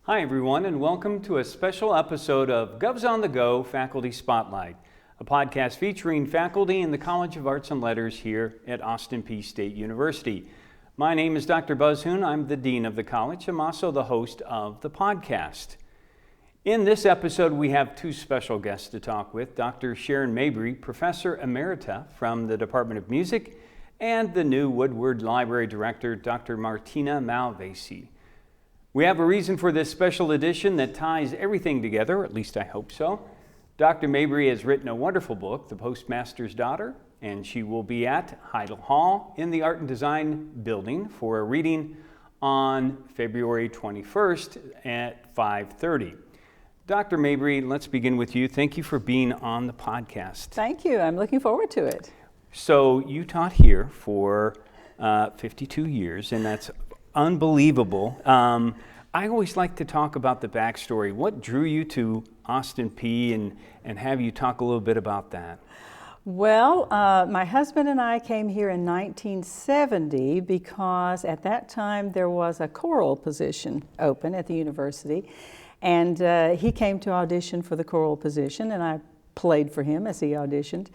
Hi everyone, and welcome to a special episode of Govs on the Go Faculty Spotlight, a podcast featuring faculty in the College of Arts and Letters here at Austin Peay State University. My name is Dr. Buzz Hoon. I'm the Dean of the College. I'm also the host of the podcast. In this episode, we have two special guests to talk with, Dr. Sharon Mabry, Professor Emerita from the Department of Music, and the new Woodward Library Director, Dr. Martina Malvasi. We have a reason for this special edition that ties everything together, at least I hope so. Dr. Mabry has written a wonderful book, The Postmaster's Daughter, and she will be at Heydel Hall in the Art and Design building for a reading on February 21st at 5:30. Dr. Mabry, let's begin with you. Thank you for being on the podcast. Thank you. I'm looking forward to it. So you taught here for 52 years, and that's unbelievable. I always like to talk about the backstory. What drew you to Austin Peay, and have you talk a little bit about that? Well, my husband and I came here in 1970 because at that time there was a choral position open at the university, and he came to audition for the choral position, and I played for him as he auditioned.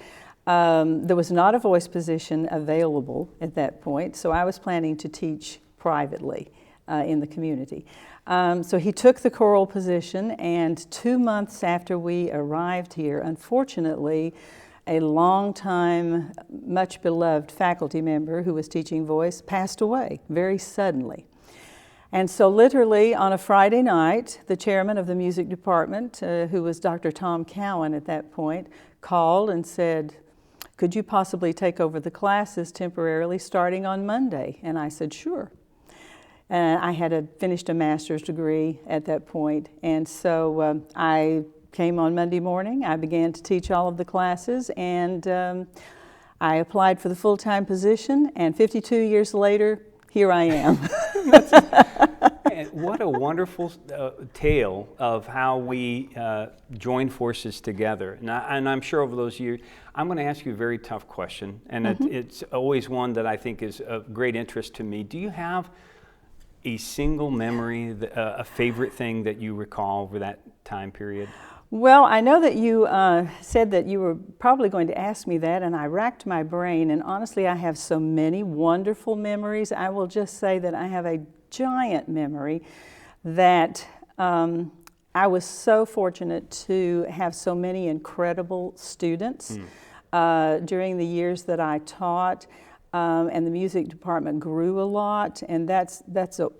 There was not a voice position available at that point, so I was planning to teach privately in the community. So he took the choral position, and 2 months after we arrived here, unfortunately, a long-time, much beloved faculty member who was teaching voice passed away very suddenly. And so literally on a Friday night, the chairman of the music department, who was Dr. Tom Cowan at that point, called and said, "Could you possibly take over the classes temporarily starting on Monday?" And I said, "Sure." I had finished a master's degree at that point, and so I came on Monday morning. I began to teach all of the classes, and I applied for the full-time position, and 52 years later, here I am. What a wonderful tale of how we joined forces together. And I'm sure over those years, I'm going to ask you a very tough question, and it's always one that I think is of great interest to me. Do you have a single memory, a favorite thing that you recall over that time period? Well, I know that you said that you were probably going to ask me that, and I racked my brain, and honestly I have so many wonderful memories. I will just say that I have a giant memory that I was so fortunate to have so many incredible students during the years that I taught. And the music department grew a lot, and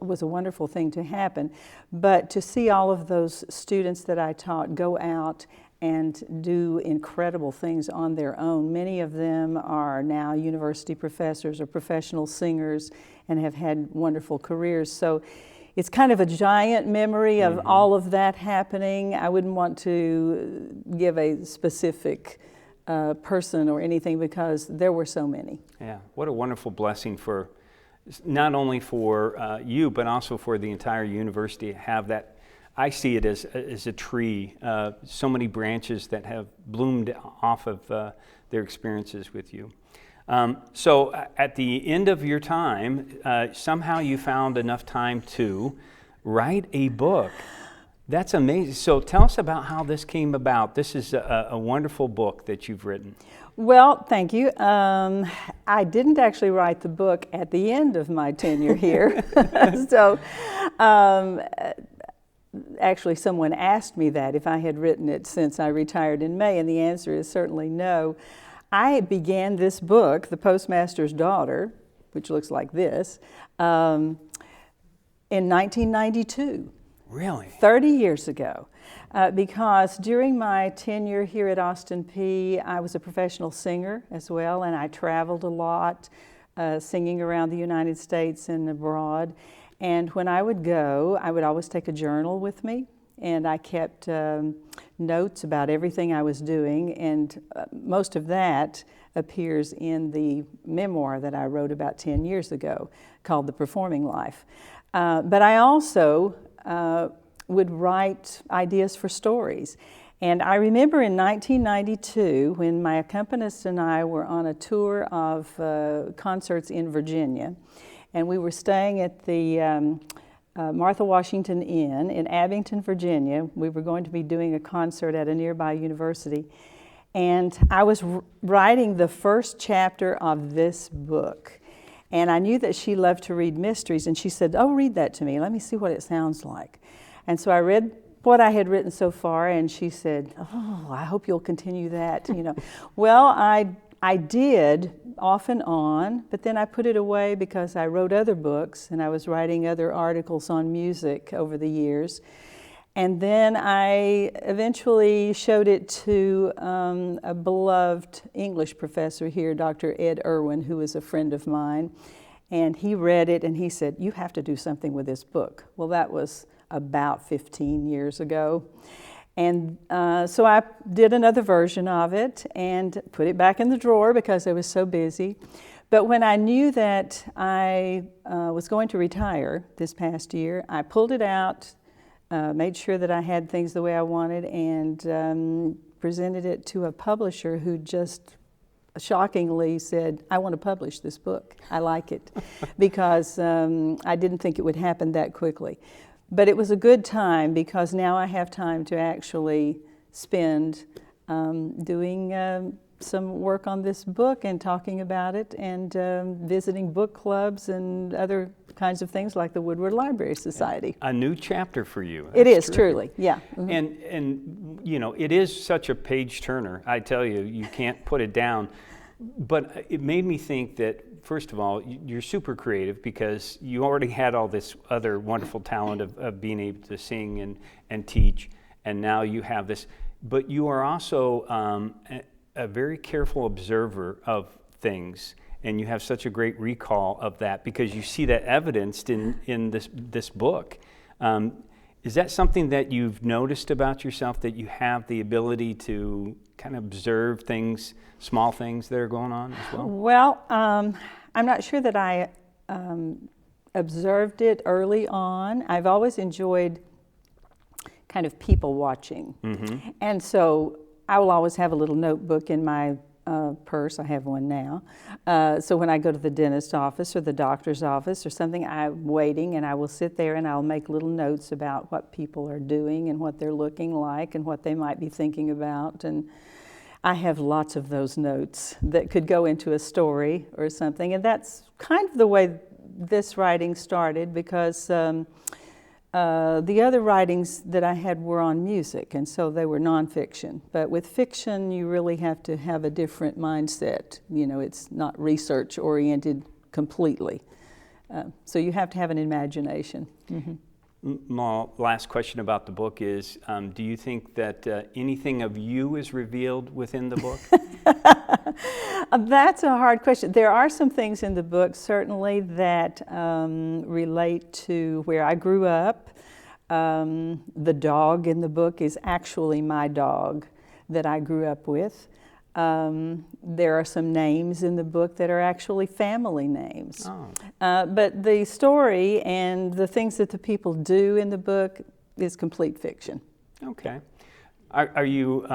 was a wonderful thing to happen. But to see all of those students that I taught go out and do incredible things on their own, many of them are now university professors or professional singers and have had wonderful careers. So it's kind of a giant memory of all of that happening. I wouldn't want to give a specific person or anything because there were so many. Yeah, what a wonderful blessing for not only for you but also for the entire university to have that. I see it as a tree, so many branches that have bloomed off of their experiences with you. So at the end of your time, somehow you found enough time to write a book. That's amazing. So tell us about how this came about. This is a wonderful book that you've written. Well, thank you. I didn't actually write the book at the end of my tenure here. So actually someone asked me that if I had written it since I retired in May, and the answer is certainly no. I began this book, The Postmaster's Daughter, which looks like this, in 1992. Really? 30 years ago, because during my tenure here at Austin Peay, I was a professional singer as well, and I traveled a lot, singing around the United States and abroad. And when I would go, I would always take a journal with me, and I kept notes about everything I was doing, and most of that appears in the memoir that I wrote about 10 years ago called The Performing Life. But I also would write ideas for stories. And I remember in 1992 when my accompanist and I were on a tour of concerts in Virginia, and we were staying at the Martha Washington Inn in Abington, Virginia. We were going to be doing a concert at a nearby university. And I was writing the first chapter of this book. And I knew that she loved to read mysteries, and she said, "Oh, read that to me. Let me see what it sounds like." And so I read what I had written so far, and she said, "Oh, I hope you'll continue that." Well, I did off and on, but then I put it away because I wrote other books, and I was writing other articles on music over the years. And then I eventually showed it to a beloved English professor here, Dr. Ed Irwin, who is a friend of mine. And he read it and he said, "You have to do something with this book." Well, that was about 15 years ago. And so I did another version of it and put it back in the drawer because I was so busy. But when I knew that I was going to retire this past year, I pulled it out, made sure that I had things the way I wanted, and presented it to a publisher who just shockingly said, "I want to publish this book. I like it," because I didn't think it would happen that quickly. But it was a good time because now I have time to actually spend doing some work on this book and talking about it and visiting book clubs and other kinds of things like the Woodward Library Society. A new chapter for you. It is, truly, yeah. Mm-hmm. And it is such a page turner. I tell you, you can't put it down. But it made me think that, first of all, you're super creative because you already had all this other wonderful talent of being able to sing and teach, and now you have this. But you are also a very careful observer of things, and you have such a great recall of that because you see that evidenced in this book. Is that something that you've noticed about yourself, that you have the ability to kind of observe things, small things that are going on as well? Well, I'm not sure that I observed it early on. I've always enjoyed kind of people watching. Mm-hmm. And so I will always have a little notebook in my purse. I have one now. So when I go to the dentist's office or the doctor's office or something, I'm waiting and I will sit there and I'll make little notes about what people are doing and what they're looking like and what they might be thinking about. And I have lots of those notes that could go into a story or something. And that's kind of the way this writing started because the other writings that I had were on music, and so they were nonfiction. But with fiction, you really have to have a different mindset. It's not research-oriented completely. So you have to have an imagination. Mm-hmm. My last question about the book is, do you think that anything of you is revealed within the book? That's a hard question. There are some things in the book, certainly, that relate to where I grew up. The dog in the book is actually my dog that I grew up with. There are some names in the book that are actually family names. Oh. But the story and the things that the people do in the book is complete fiction. Okay. Are you,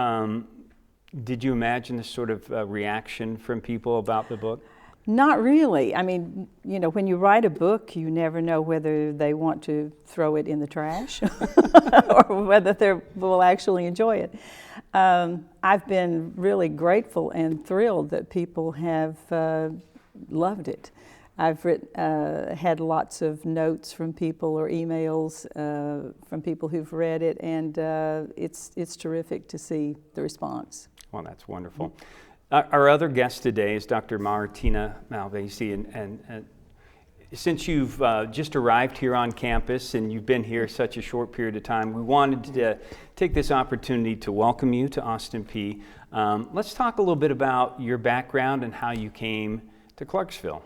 did you imagine this sort of reaction from people about the book? Not really. I mean, when you write a book, you never know whether they want to throw it in the trash or whether they will actually enjoy it. I've been really grateful and thrilled that people have loved it. I've had lots of notes from people or emails from people who've read it, and it's terrific to see the response. Well, that's wonderful. Our other guest today is Dr. Martina Malvasi, and since you've just arrived here on campus and you've been here such a short period of time, we wanted to take this opportunity to welcome you to Austin Peay. Let's talk a little bit about your background and how you came to Clarksville.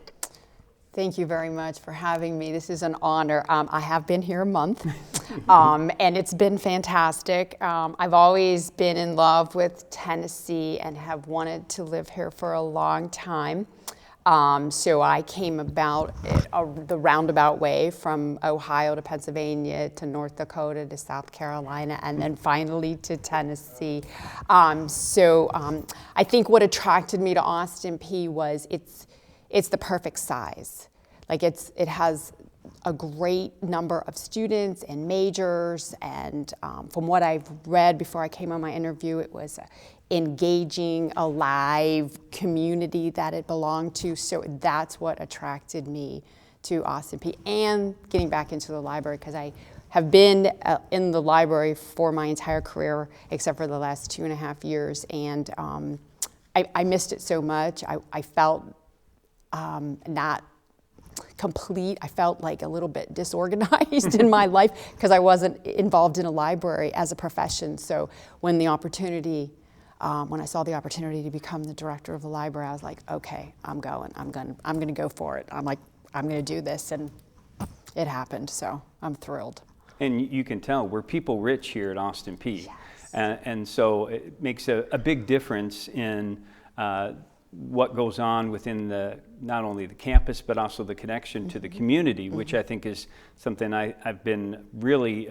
Thank you very much for having me. This is an honor. I have been here a month, and it's been fantastic. I've always been in love with Tennessee and have wanted to live here for a long time. So I came about the roundabout way from Ohio to Pennsylvania to North Dakota to South Carolina and then finally to Tennessee. I think what attracted me to Austin Peay was it's the perfect size. Like it has a great number of students and majors, and from what I've read before I came on my interview, it was an engaging, alive community that it belonged to. So that's what attracted me to Austin Peay and getting back into the library, because I have been in the library for my entire career except for the last 2.5 years, and I missed it so much. I felt not complete. I felt like a little bit disorganized in my life because I wasn't involved in a library as a profession. So when the opportunity, when I saw the opportunity to become the director of the library, I was like, okay, I'm going to go for it. I'm going to do this, and it happened. So I'm thrilled. And you can tell we're people rich here at Austin Peay. Yes. And so it makes a big difference in what goes on within not only the campus, but also the connection to the community, which I think is something I've been really,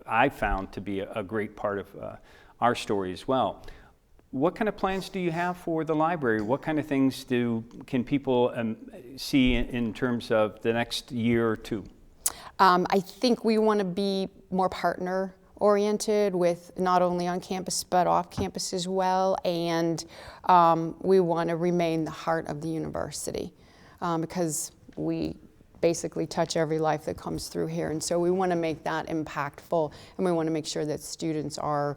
I found to be a great part of our story as well. What kind of plans do you have for the library? What kind of things can people see in terms of the next year or two? I think we want to be more partner-oriented with not only on campus but off campus as well, and we want to remain the heart of the university because we basically touch every life that comes through here, and so we want to make that impactful, and we want to make sure that students are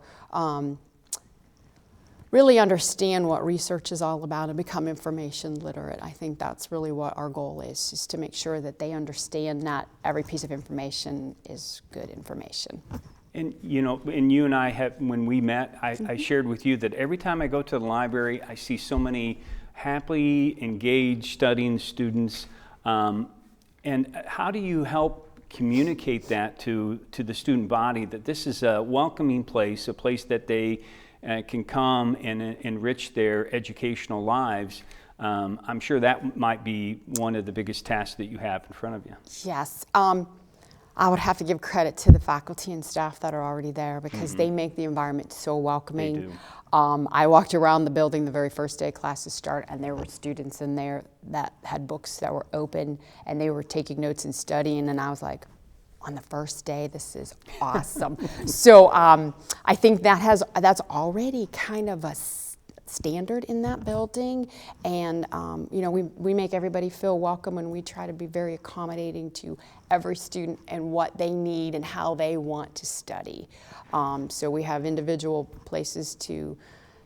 really understand what research is all about and become information literate. I think that's really what our goal is to make sure that they understand not every piece of information is good information. And you know, and you and I have, when we met, I shared with you that every time I go to the library, I see so many happily engaged studying students. And how do you help communicate that to the student body, that this is a welcoming place, a place that they can come and enrich their educational lives? I'm sure that might be one of the biggest tasks that you have in front of you. Yes. I would have to give credit to the faculty and staff that are already there because they make the environment so welcoming. They do. I walked around the building the very first day classes start, and there were students in there that had books that were open, and they were taking notes and studying, and I was like, on the first day, this is awesome. So I think that's already kind of a standard in that building, and you know, we make everybody feel welcome, and we try to be very accommodating to every student and what they need and how they want to study. So we have individual places to,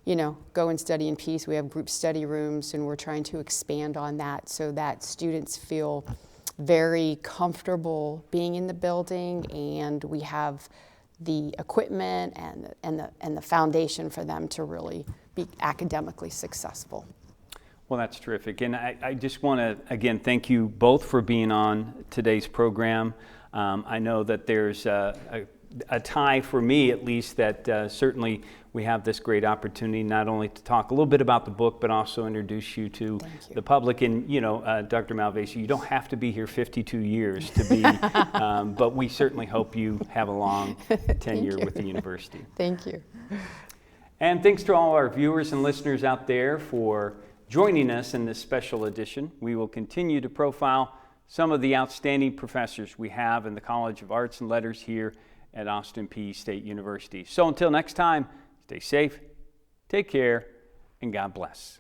you know, go and study in peace. We have group study rooms, and we're trying to expand on that so that students feel very comfortable being in the building, and we have the equipment and the foundation for them to really be academically successsul. Well, that's terrific. And I just want to, again, thank you both for being on today's program. I know that there's a tie for me, at least, that certainly we have this great opportunity not only to talk a little bit about the book, but also introduce you to the public. And, you know, Dr. Malvasi, you don't have to be here 52 years to be, but we certainly hope you have a long tenure with the university. Thank you. And thanks to all our viewers and listeners out there for joining us in this special edition. We will continue to profile some of the outstanding professors we have in the College of Arts and Letters here at Austin Peay State University. So until next time, stay safe, take care, and God bless.